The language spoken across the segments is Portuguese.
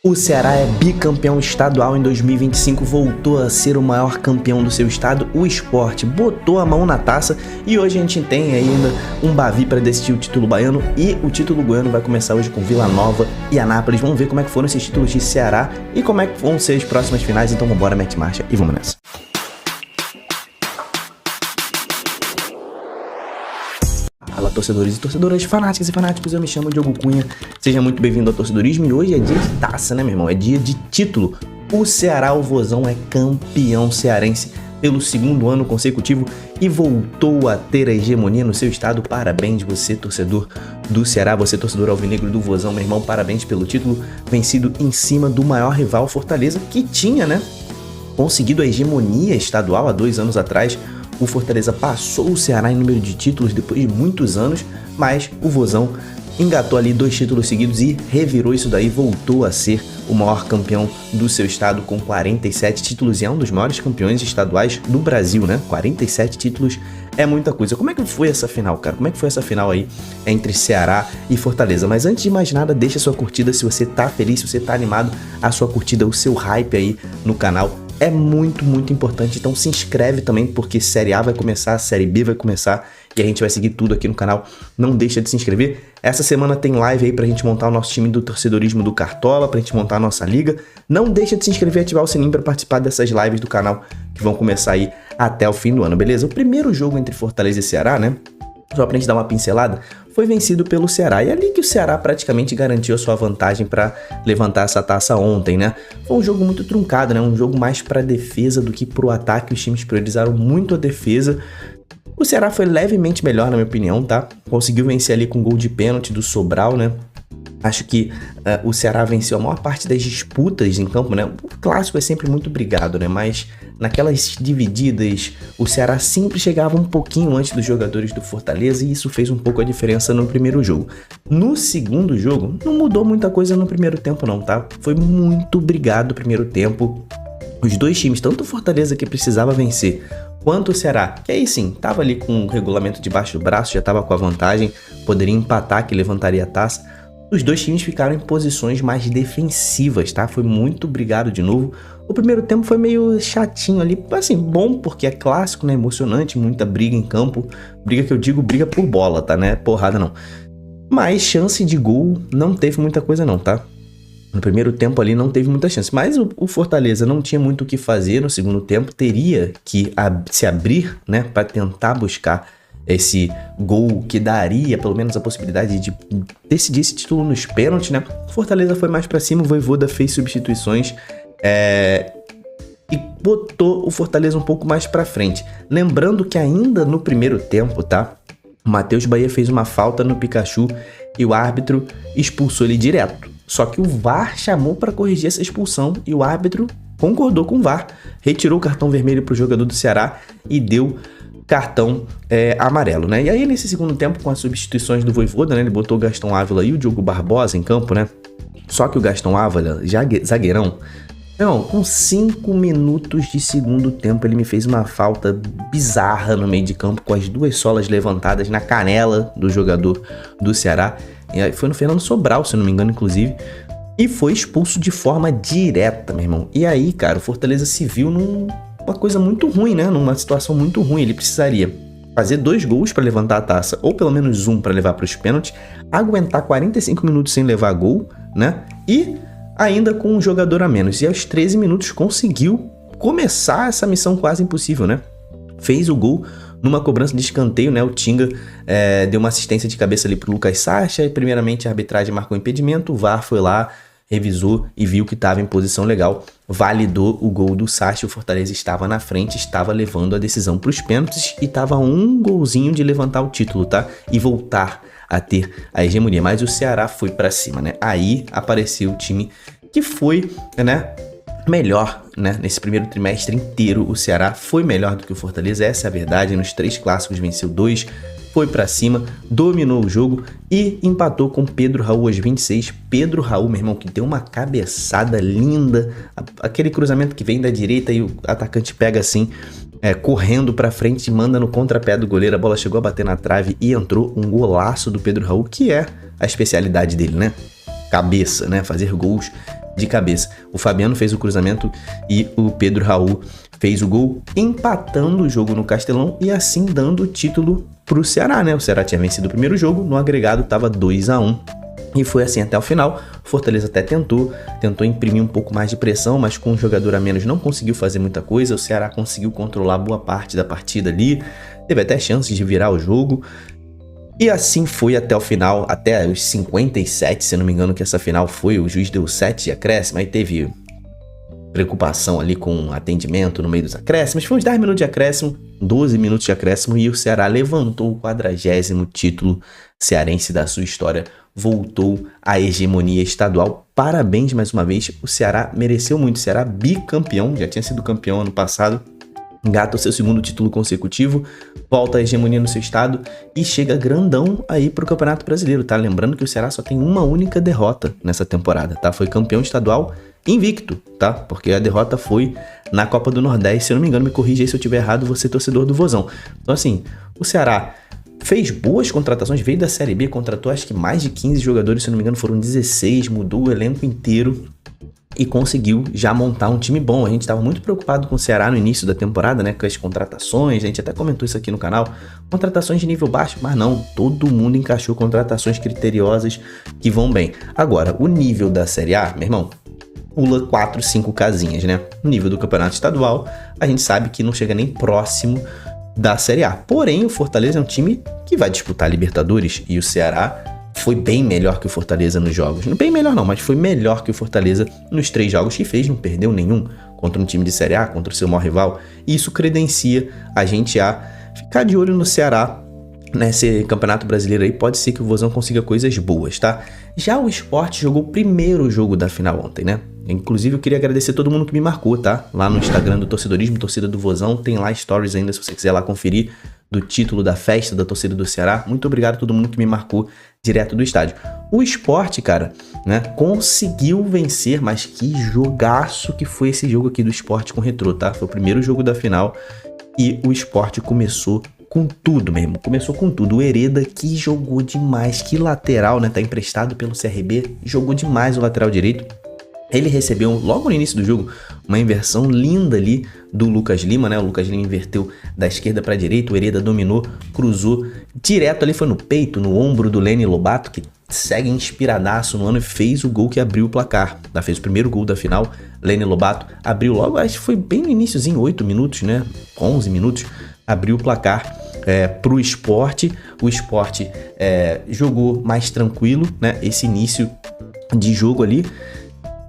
O Ceará é bicampeão estadual em 2025, voltou a ser o maior campeão do seu estado. O Sport botou a mão na taça e hoje a gente tem ainda um Bavi para decidir o título baiano e o título goiano vai começar hoje com Vila Nova e Anápolis. Vamos ver como é que foram esses títulos de Ceará e como é que vão ser as próximas finais. Então vambora, mete marcha e vamos nessa. Fala, torcedores e torcedoras, fanáticas e fanáticos, eu me chamo Diogo Cunha, seja muito bem-vindo ao Torcedorismo e hoje é dia de taça, né, meu irmão? É dia de título. O Ceará, o Vozão, é campeão cearense pelo segundo ano consecutivo e voltou a ter a hegemonia no seu estado. Parabéns, você, torcedor do Ceará, você, torcedor alvinegro do Vozão, meu irmão, parabéns pelo título vencido em cima do maior rival Fortaleza, que tinha, né, conseguido a hegemonia estadual há 2 anos atrás. O Fortaleza passou o Ceará em número de títulos depois de muitos anos, mas o Vozão engatou ali 2 títulos seguidos e revirou isso daí, voltou a ser o maior campeão do seu estado com 47 títulos e é um dos maiores campeões estaduais do Brasil, né? 47 títulos é muita coisa. Como é que foi essa final, cara? Como é que foi essa final aí entre Ceará e Fortaleza? Mas antes de mais nada, deixa sua curtida se você tá feliz, se você tá animado, a sua curtida, o seu hype aí no canal. É muito, muito importante, então se inscreve também, porque Série A vai começar, Série B vai começar e a gente vai seguir tudo aqui no canal. Não deixa de se inscrever. Essa semana tem live aí pra gente montar o nosso time do torcedorismo do Cartola, pra gente montar a nossa liga. Não deixa de se inscrever e ativar o sininho pra participar dessas lives do canal que vão começar aí até o fim do ano, beleza? O primeiro jogo entre Fortaleza e Ceará, né? Só pra gente dar uma pincelada, foi vencido pelo Ceará. E é ali que o Ceará praticamente garantiu a sua vantagem para levantar essa taça ontem, né? Foi um jogo muito truncado, né? Um jogo mais para defesa do que para o ataque. Os times priorizaram muito a defesa. O Ceará foi levemente melhor, na minha opinião, tá? Conseguiu vencer ali com gol de pênalti do Sobral, né? Acho que o Ceará venceu a maior parte das disputas em campo, né? O clássico é sempre muito brigado, né? Mas naquelas divididas, o Ceará sempre chegava um pouquinho antes dos jogadores do Fortaleza e isso fez um pouco a diferença no primeiro jogo. No segundo jogo, não mudou muita coisa no primeiro tempo não, tá? Foi muito brigado o primeiro tempo. Os dois times, tanto o Fortaleza que precisava vencer, quanto o Ceará, que aí sim, tava ali com o regulamento debaixo do braço, já tava com a vantagem, poderia empatar que levantaria a taça. Os dois times ficaram em posições mais defensivas, tá? Foi muito brigado de novo. O primeiro tempo foi meio chatinho ali, assim, bom porque é clássico, né? Emocionante, muita briga em campo. Briga que eu digo, briga por bola, tá? Né? Porrada não. Mas chance de gol não teve muita coisa não, tá? No primeiro tempo ali não teve muita chance. Mas o Fortaleza não tinha muito o que fazer no segundo tempo. Teria que se abrir, né? Para tentar buscar esse gol que daria pelo menos a possibilidade de decidir esse título nos pênaltis, né? Fortaleza foi mais pra cima, o Vojvoda fez substituições e botou o Fortaleza um pouco mais pra frente. Lembrando que ainda no primeiro tempo, tá? O Matheus Bahia fez uma falta no Pikachu e o árbitro expulsou ele direto. Só que o VAR chamou pra corrigir essa expulsão e o árbitro concordou com o VAR, retirou o cartão vermelho pro jogador do Ceará e deu cartão amarelo, né? E aí nesse segundo tempo, com as substituições do Vojvoda, né? Ele botou o Gastão Ávila e o Diogo Barbosa em campo, né? Só que o Gastão Ávila, zagueirão, não, com 5 minutos de segundo tempo, ele me fez uma falta bizarra no meio de campo, com as 2 solas levantadas na canela do jogador do Ceará. E aí foi no Fernando Sobral, se não me engano, inclusive. E foi expulso de forma direta, meu irmão. E aí, cara, o Fortaleza se viu uma coisa muito ruim, né? Numa situação muito ruim. Ele precisaria fazer 2 gols para levantar a taça, ou pelo menos um para levar para os pênaltis, aguentar 45 minutos sem levar gol, né? E ainda com um jogador a menos. E aos 13 minutos conseguiu começar essa missão quase impossível, né? Fez o gol numa cobrança de escanteio, né? O Tinga deu uma assistência de cabeça ali pro Lucas Sacha e primeiramente a arbitragem marcou impedimento, o VAR foi lá, revisou e viu que estava em posição legal, validou o gol do Sacha, o Fortaleza estava na frente, estava levando a decisão para os pênaltis e estava um golzinho de levantar o título, tá? E voltar a ter a hegemonia, mas o Ceará foi para cima, né? Aí apareceu o time que foi, né, melhor, né? Nesse primeiro trimestre inteiro, o Ceará foi melhor do que o Fortaleza, essa é a verdade, nos 3 clássicos venceu 2, foi pra cima, dominou o jogo e empatou com Pedro Raul aos 26. Pedro Raul, meu irmão, que deu uma cabeçada linda, aquele cruzamento que vem da direita e o atacante pega assim, correndo pra frente e manda no contrapé do goleiro, a bola chegou a bater na trave e entrou um golaço do Pedro Raul, que é a especialidade dele, né? Cabeça, né? Fazer gols de cabeça. O Fabiano fez o cruzamento e o Pedro Raul fez o gol, empatando o jogo no Castelão e assim dando o título pro Ceará, né? O Ceará tinha vencido o primeiro jogo, no agregado tava 2-1. E foi assim até o final. Fortaleza até tentou imprimir um pouco mais de pressão, mas com um jogador a menos não conseguiu fazer muita coisa. O Ceará conseguiu controlar boa parte da partida ali, teve até chances de virar o jogo. E assim foi até o final, até os 57, se não me engano que essa final foi. O juiz deu 7 de acréscimo, aí teve preocupação ali com atendimento no meio dos acréscimos. Foi uns 10 minutos de acréscimo, 12 minutos de acréscimo e o Ceará levantou o 40º título cearense da sua história. Voltou à hegemonia estadual. Parabéns mais uma vez, o Ceará mereceu muito. O Ceará bicampeão, já tinha sido campeão ano passado. Engata o seu segundo título consecutivo, volta à hegemonia no seu estado e chega grandão aí pro Campeonato Brasileiro, tá? Lembrando que o Ceará só tem uma única derrota nessa temporada, tá? Foi campeão estadual invicto, tá? Porque a derrota foi na Copa do Nordeste, se eu não me engano, me corrija aí se eu tiver errado, você torcedor do Vozão. Então assim, o Ceará fez boas contratações, veio da Série B, contratou acho que mais de 15 jogadores, se eu não me engano foram 16, mudou o elenco inteiro e conseguiu já montar um time bom. A gente estava muito preocupado com o Ceará no início da temporada, né, com as contratações, a gente até comentou isso aqui no canal, contratações de nível baixo, mas não, todo mundo encaixou contratações criteriosas que vão bem. Agora, o nível da Série A, meu irmão, pula 4, 5 casinhas, né? O nível do campeonato estadual, a gente sabe que não chega nem próximo da Série A. Porém, o Fortaleza é um time que vai disputar a Libertadores e o Ceará foi bem melhor que o Fortaleza nos jogos. Não bem melhor não, mas foi melhor que o Fortaleza nos 3 jogos que fez, não perdeu nenhum contra um time de Série A, contra o seu maior rival. E isso credencia a gente a ficar de olho no Ceará nesse Campeonato Brasileiro aí. Pode ser que o Vozão consiga coisas boas, tá? Já o Sport jogou o primeiro jogo da final ontem, né? Inclusive eu queria agradecer todo mundo que me marcou, tá? Lá no Instagram do Torcedorismo, Torcida do Vozão, tem lá stories ainda se você quiser lá conferir do título da festa da torcida do Ceará. Muito obrigado a todo mundo que me marcou direto do estádio. O Sport, cara, né, conseguiu vencer, mas que jogaço que foi esse jogo aqui do Sport com o Retrô, tá? Foi o primeiro jogo da final e o Sport começou com tudo mesmo, começou com tudo. O Hereda que jogou demais, que lateral, né, tá emprestado pelo CRB, jogou demais o lateral direito. Ele recebeu, logo no início do jogo, uma inversão linda ali do Lucas Lima, né? O Lucas Lima inverteu da esquerda para a direita, o Hereda dominou, cruzou direto ali, foi no peito, no ombro do Lene Lobato, que segue inspiradaço no ano e fez o gol que abriu o placar. Fez o primeiro gol da final, Lene Lobato abriu logo, acho que foi bem no iniciozinho, 8 minutos, né? 11 minutos, abriu o placar pro Sport. O Sport jogou mais tranquilo, né? Esse início de jogo ali.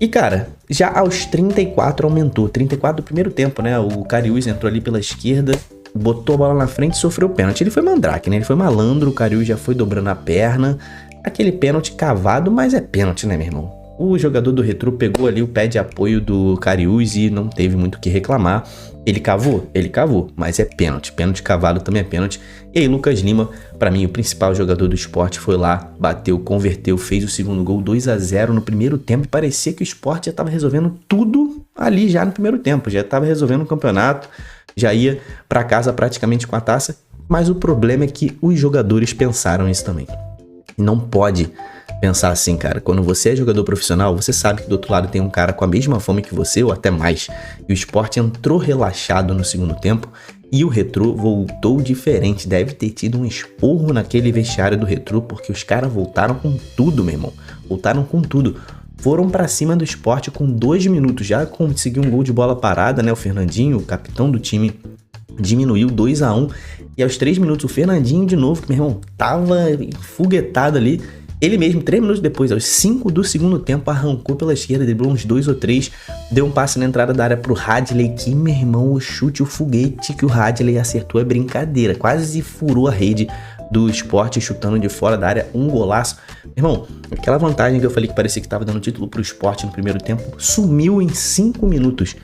E, cara, já aos 34 aumentou. 34 do primeiro tempo, né? O Cariús entrou ali pela esquerda, botou a bola na frente e sofreu pênalti. Ele foi mandrake, né? Ele foi malandro, o Cariús já foi dobrando a perna. Aquele pênalti cavado, mas é pênalti, né, meu irmão? O jogador do Retrô pegou ali o pé de apoio do Cariús e não teve muito o que reclamar. Ele cavou, mas é pênalti. Pênalti cavado também é pênalti. E aí, Lucas Lima, pra mim, o principal jogador do Sport, foi lá, bateu, converteu, fez o segundo gol, 2-0 no primeiro tempo. E parecia que o Sport já tava resolvendo tudo ali já no primeiro tempo. Já tava resolvendo o campeonato, já ia pra casa praticamente com a taça. Mas o problema é que os jogadores pensaram isso também. Não pode pensar assim, cara. Quando você é jogador profissional, você sabe que do outro lado tem um cara com a mesma fome que você, ou até mais. E o Sport entrou relaxado no segundo tempo e o Retrô voltou diferente. Deve ter tido um esporro naquele vestiário do Retrô, porque os caras voltaram com tudo, meu irmão. Voltaram com tudo. Foram pra cima do Sport com 2 minutos. Já conseguiu um gol de bola parada, né? O Fernandinho, o capitão do time, diminuiu 2-1. E aos 3 minutos o Fernandinho de novo, que meu irmão tava enfoguetado ali. Ele mesmo, 3 minutos depois, aos 5 do segundo tempo, arrancou pela esquerda, driblou uns 2 ou 3, deu um passe na entrada da área pro Hadley, que, meu irmão, o chute, o foguete que o Hadley acertou é brincadeira. Quase furou a rede do Sport, chutando de fora da área, um golaço. Meu irmão, aquela vantagem que eu falei que parecia que tava dando título pro Sport no primeiro tempo, sumiu em 5 minutos.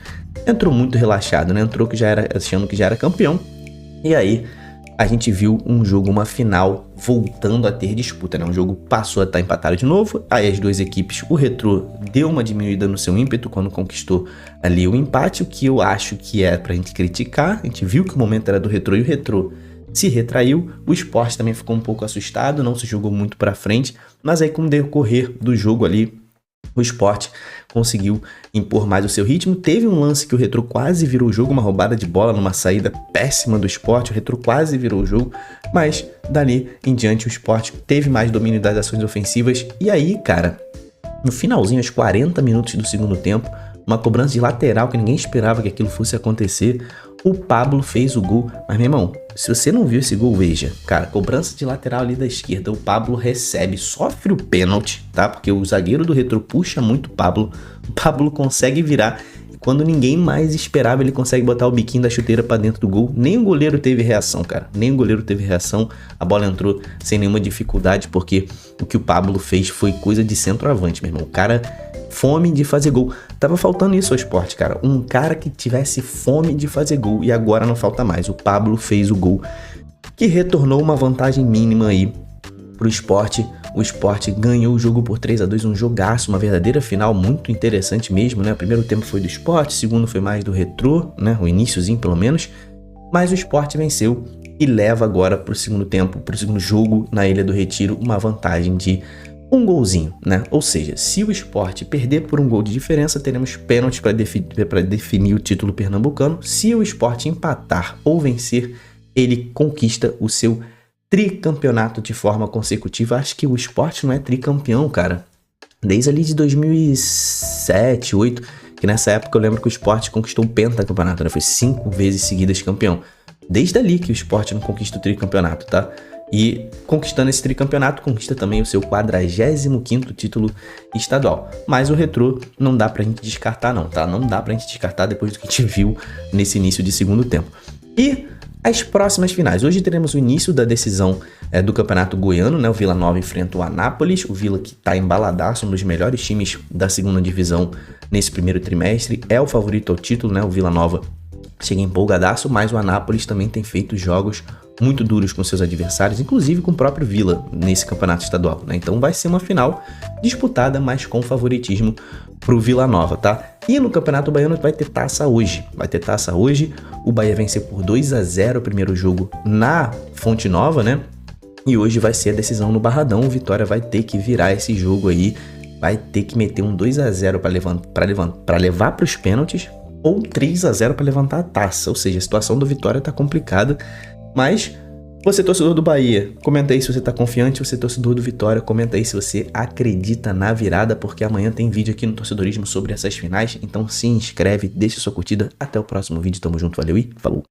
Entrou muito relaxado, né? Entrou achando que já era campeão. E aí a gente viu um jogo, uma final, voltando a ter disputa, né? Um jogo passou a estar empatado de novo, aí as duas equipes, o Retrô deu uma diminuída no seu ímpeto quando conquistou ali o empate, o que eu acho que é pra gente criticar. A gente viu que o momento era do Retrô e o Retrô se retraiu, o Sport também ficou um pouco assustado, não se jogou muito pra frente, mas aí com o decorrer do jogo ali, o Sport conseguiu impor mais o seu ritmo. Teve um lance que o Retrô quase virou o jogo, uma roubada de bola numa saída péssima do Sport. O Retrô quase virou o jogo, mas dali em diante o Sport teve mais domínio das ações ofensivas. E aí, cara, no finalzinho, aos 40 minutos do segundo tempo, uma cobrança de lateral que ninguém esperava que aquilo fosse acontecer, o Pablo fez o gol. Mas, meu irmão, se você não viu esse gol, veja. Cara, cobrança de lateral ali da esquerda, o Pablo recebe, sofre o pênalti, tá? Porque o zagueiro do Retrô puxa muito o Pablo consegue virar. E quando ninguém mais esperava, ele consegue botar o biquinho da chuteira pra dentro do gol. Nem o goleiro teve reação, cara. Nem o goleiro teve reação. A bola entrou sem nenhuma dificuldade, porque o que o Pablo fez foi coisa de centroavante, meu irmão. O cara... fome de fazer gol. Tava faltando isso ao Sport, cara. Um cara que tivesse fome de fazer gol. E agora não falta mais. O Pablo fez o gol que retornou uma vantagem mínima aí pro Sport. O Sport ganhou o jogo por 3-2, um jogaço, uma verdadeira final muito interessante mesmo, né? O primeiro tempo foi do Sport, o segundo foi mais do Retrô, né? O iniciozinho pelo menos. Mas o Sport venceu e leva agora pro segundo tempo, pro segundo jogo na Ilha do Retiro, uma vantagem de um golzinho, né? Ou seja, se o Sport perder por um gol de diferença, teremos pênalti para definir o título pernambucano. Se o Sport empatar ou vencer, ele conquista o seu tricampeonato de forma consecutiva. Acho que o Sport não é tricampeão, cara, desde ali de 2007, 2008, que nessa época eu lembro que o Sport conquistou o pentacampeonato, né? Foi 5 vezes seguidas campeão. Desde ali que o Sport não conquista o tricampeonato, tá? E conquistando esse tricampeonato, conquista também o seu 45º título estadual. Mas o Retrô não dá pra gente descartar não, tá? Não dá pra gente descartar depois do que a gente viu nesse início de segundo tempo. E as próximas finais. Hoje teremos o início da decisão do Campeonato Goiano, né? O Vila Nova enfrenta o Anápolis, o Vila que tá embaladaço, um dos melhores times da segunda divisão nesse primeiro trimestre. É o favorito ao título, né? O Vila Nova chega empolgadaço, mas o Anápolis também tem feito jogos muito duros com seus adversários, inclusive com o próprio Vila nesse campeonato estadual, né? Então vai ser uma final disputada, mas com favoritismo pro Vila Nova, tá? E no Campeonato Baiano vai ter taça hoje. O Bahia venceu por 2-0 o primeiro jogo na Fonte Nova, né? E hoje vai ser a decisão no Barradão. O Vitória vai ter que virar esse jogo aí, vai ter que meter um 2-0 para levar para os pênaltis, ou 3-0 para levantar a taça. Ou seja, a situação do Vitória tá complicada. Mas você, torcedor do Bahia, comenta aí se você tá confiante. Você, torcedor do Vitória, comenta aí se você acredita na virada, porque amanhã tem vídeo aqui no Torcedorismo sobre essas finais. Então se inscreve, deixa sua curtida. Até o próximo vídeo, tamo junto, valeu e falou!